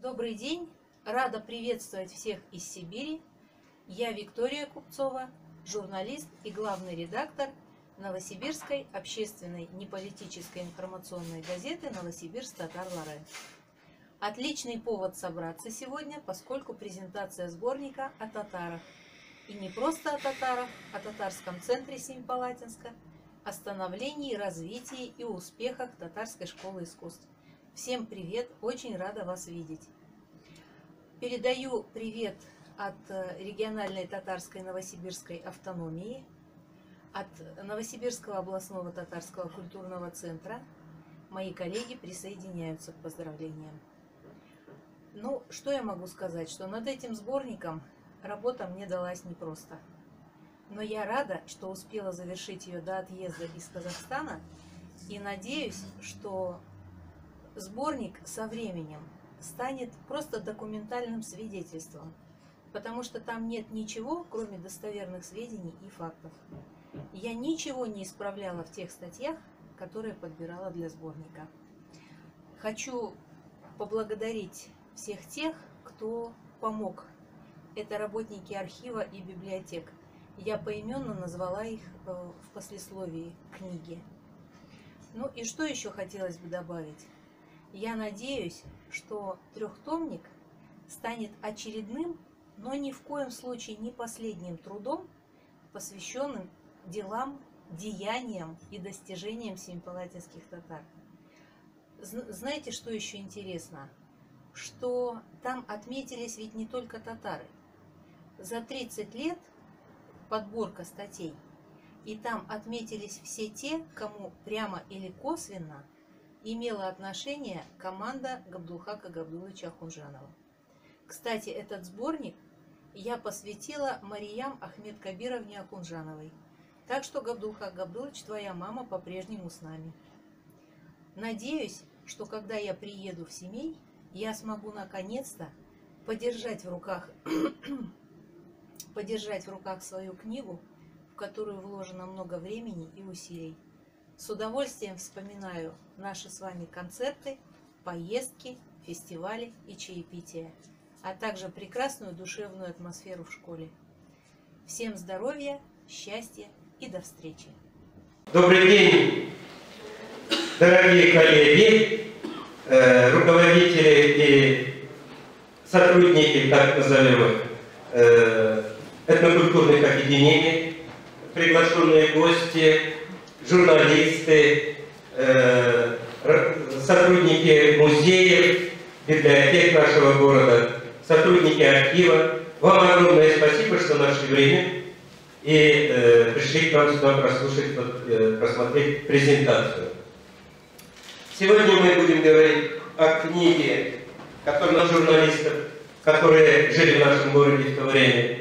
Добрый день! Рада приветствовать всех из Сибири. Я Виктория Купцова, журналист и главный редактор Новосибирской общественной неполитической информационной газеты «Новосибирск Татар-Лорен». Отличный повод собраться сегодня, поскольку презентация сборника о татарах. И не просто о татарах, о татарском центре Семипалатинска, о становлении, развитии и успехах татарской школы искусств. Всем привет, очень рада вас видеть. Передаю привет от региональной татарской новосибирской автономии, от Новосибирского областного татарского культурного центра. Мои коллеги присоединяются к поздравлениям. Ну, что я могу сказать, что над этим сборником работа мне далась непросто. Но я рада, что успела завершить ее до отъезда из Казахстана и надеюсь, что сборник со временем станет просто документальным свидетельством, потому что там нет ничего, кроме достоверных сведений и фактов. Я ничего не исправляла в тех статьях, которые подбирала для сборника. Хочу поблагодарить всех тех, кто помог. Это работники архива и библиотек. Я поименно назвала их в послесловии книги. Ну и что еще хотелось бы добавить? Я надеюсь, что трехтомник станет очередным, но ни в коем случае не последним трудом, посвященным делам, деяниям и достижениям семипалатинских татар. Знаете, что еще интересно? Что там отметились ведь не только татары. За 30 лет подборка статей, и там отметились все те, кому прямо или косвенно имела отношение команда Габдулхака Габдуловича Ахунжанова. Кстати, этот сборник я посвятила Мариям Ахмедкабировне Ахунжановой. Так что, Габдулхак Габдулович, твоя мама по-прежнему с нами. Надеюсь, что когда я приеду в Семей, я смогу наконец-то подержать в руках свою книгу, в которую вложено много времени и усилий. С удовольствием вспоминаю наши с вами концерты, поездки, фестивали и чаепития, а также прекрасную душевную атмосферу в школе. Всем здоровья, счастья и до встречи! Добрый день, дорогие коллеги, руководители и сотрудники, так назовем их, этнокультурных объединений, приглашенные гости, журналисты, сотрудники музеев, библиотек нашего города, сотрудники архива. Вам огромное спасибо, что нашли время и пришли к нам сюда просмотреть презентацию. Сегодня мы будем говорить о книге журналистов, которые жили в нашем городе в то время.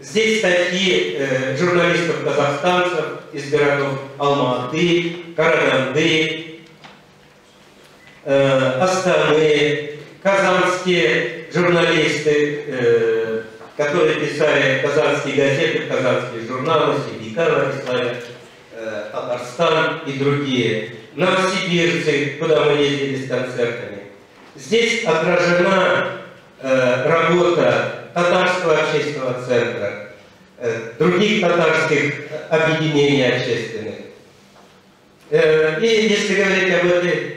Здесь статьи журналистов-казахстанцев из городов Алматы, Караганды, Астаны, казанские журналисты, которые писали казанские газеты, казанские журналы, Сибикава, Татарстан и другие, новосибирцы, куда мы ездили с концертами. Здесь отражена работа татарского общественного центра, других татарских объединений общественных. И если говорить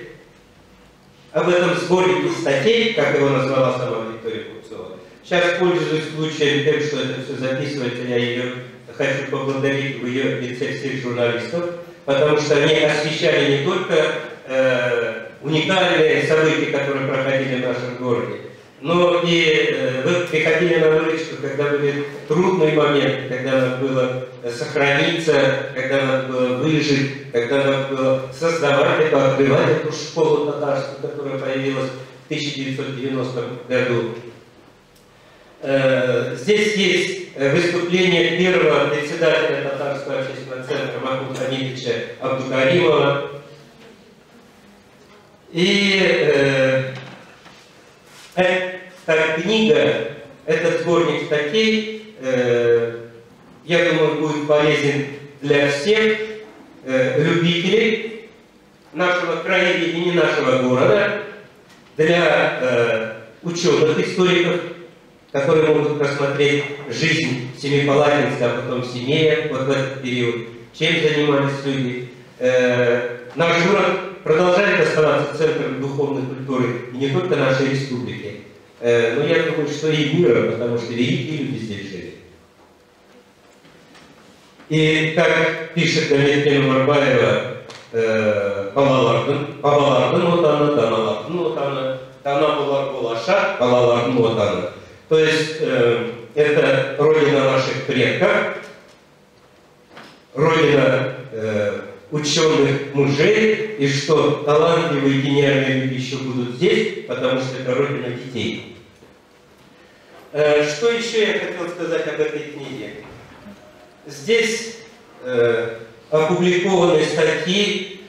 об этом сборнике статей, как его назвала сама Виктория Купцова, сейчас, пользуясь случаем тем, что это все записывается, я ее хочу поблагодарить в ее лице всех журналистов, потому что они освещали не только уникальные события, которые проходили в нашем городе, но и вы приходили на выручку, когда были трудные моменты, когда надо было сохраниться, когда надо было выжить, когда надо было создавать эту, открывать эту школу татарскую, которая появилась в 1990 году. Здесь есть выступление первого председателя Татарского общественного центра Махмуда Хамидовича Абдукаримова. И эта книга, этот сборник статей, я думаю, будет полезен для всех любителей нашего краеведения, нашего города, для ученых историков, которые могут просмотреть жизнь Семипалатинска, а потом Семея, вот в этот период, чем занимались люди. Наш город продолжает оставаться центром духовной культуры и не только нашей республики, но я думаю, что и мира, потому что великие люди здесь жили. И как пишет Дамир Марбаева, Павалардын отаны, Таналардын отаны, Тана Булаша, Павалардын отаны. То есть это родина наших предков, родина ученых мужей, и что талантливые и гениальные люди еще будут здесь, потому что это родина детей. Что еще я хотел сказать об этой книге? Здесь опубликованы статьи,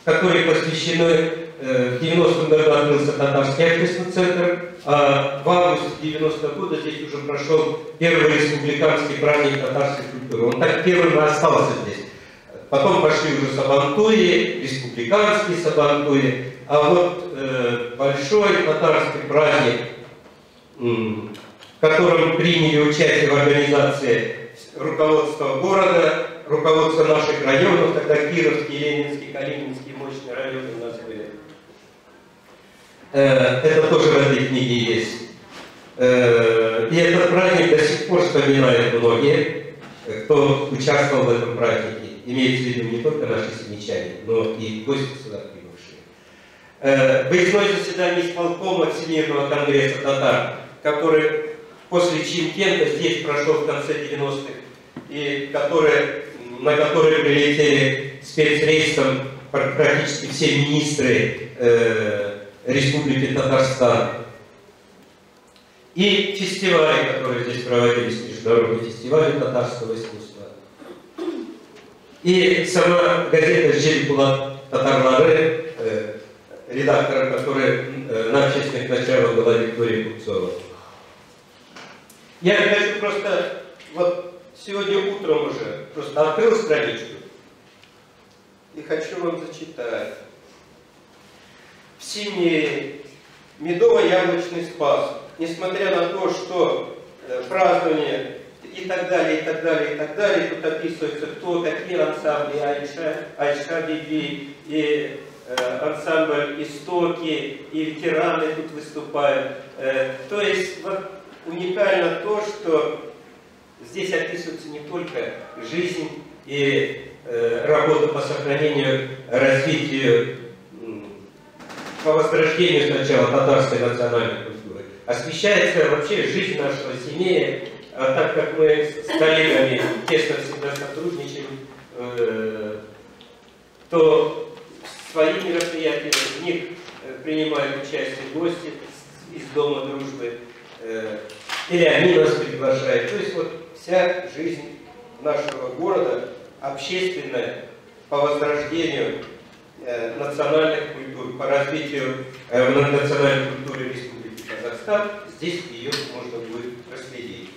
которые посвящены, в 90-м году открылся Татарский общественный центр, а в августе 90-го года здесь уже прошел первый республиканский праздник татарской культуры. Он так первым и остался здесь. Потом пошли уже сабантуи, республиканские сабантуи, а вот большой татарский праздник, в котором приняли участие в организации руководство города, руководство наших районов, тогда Кировский, Ленинский, Калининский, мощные районы у нас были. Это тоже в этой книге есть. И этот праздник до сих пор вспоминают многие, кто участвовал в этом празднике. Имеется в виду не только наши семичане, но и гости сюда прибывшие. Выездное заседание исполкома Всемирного конгресса татар, который после Чимкента здесь прошел в конце 90-х, и на который прилетели спецрейсом практически все министры Республики Татарстан. И фестивали, которые здесь проводились, международные фестивали татарского искусства. И сама газета «Желпулат Татарлары», редактора которой на общественных началах была Виктория Купцова. Я хочу просто, вот сегодня утром уже, просто открыл страничку и хочу вам зачитать. В Семее медово-яблочный спас, несмотря на то, что празднование и так далее, и так далее, и так далее, тут описывается, кто такие ансамбли Айша Биби, и ансамбль Истоки, и ветераны тут выступают. То есть вот, уникально то, что здесь описывается не только жизнь и работа по сохранению, развитию, по возрождению сначала татарской национальной культуры, освещается вообще жизнь нашего Семея. А так как мы с коллегами тесно всегда сотрудничаем, то свои мероприятия, в них принимают участие гости из Дома дружбы, или они нас приглашают. То есть вот вся жизнь нашего города общественная по возрождению национальных культур, по развитию национальной культуры Республики Казахстан, здесь ее можно будет проследить.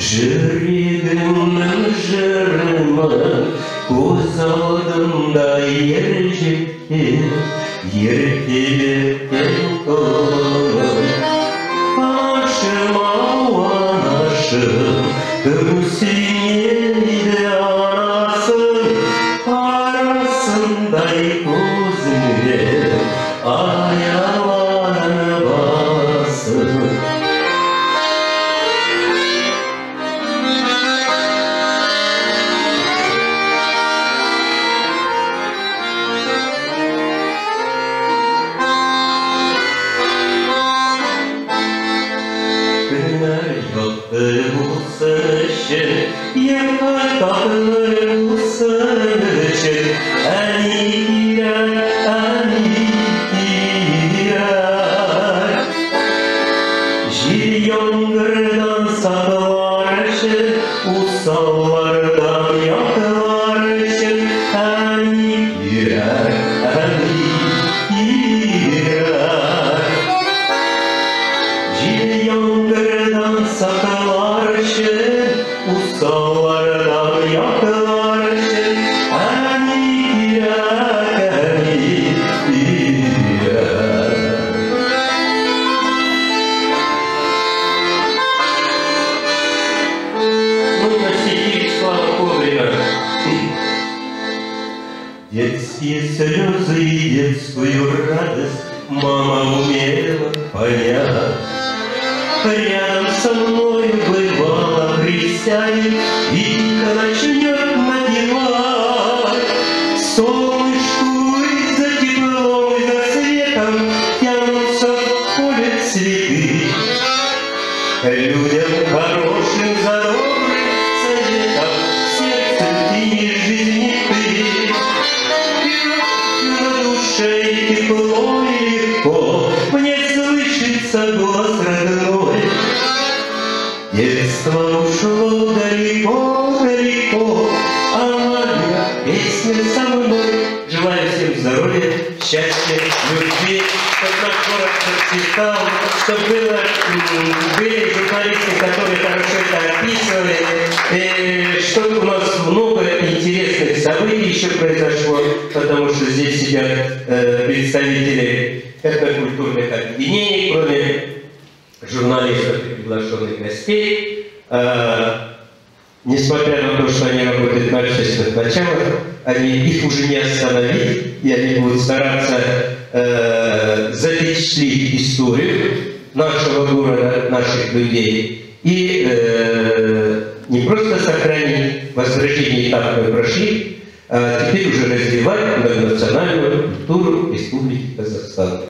Жүрегімнің жырымын көз алдымда ержеткен ертелеткен күнім ашым ауан ашым үмсінеді анасың арасындай көзіңе аялан басым Усалlardan yakılar için hani girer, hani girer. Jil yağmurdan sakılar için, usallardan yakılar için hani girer, hani girer. Детские слезы и детскую радость мама умела понять. Рядом со мной бывало присядет и начнет напевать. Солнышку из-за теплом и за светом тянутся в поле цветы. Людям хорошим за добрым советом сердце ты не жизни ты. На душе ей тепло и легко, мне слышится голос родной. Детство ушло далеко-далеко, а моя песня со мной. Желаю всем здоровья, счастья, любви, чтобы наш город процветал, чтобы были журналисты, которые хорошо это описывали, чтобы у нас много интересных событий еще произошло, потому что здесь сидят представители этнокультурных объединений, кроме журналистов и приглашенных гостей. Несмотря на то, что они работают на общественных началах, их уже не остановить, и они будут стараться запечатлеть историю нашего города, наших людей, и не просто сохранить возрождение этап мы прошли, а теперь уже развивать многонациональную культуру Республики Казахстан.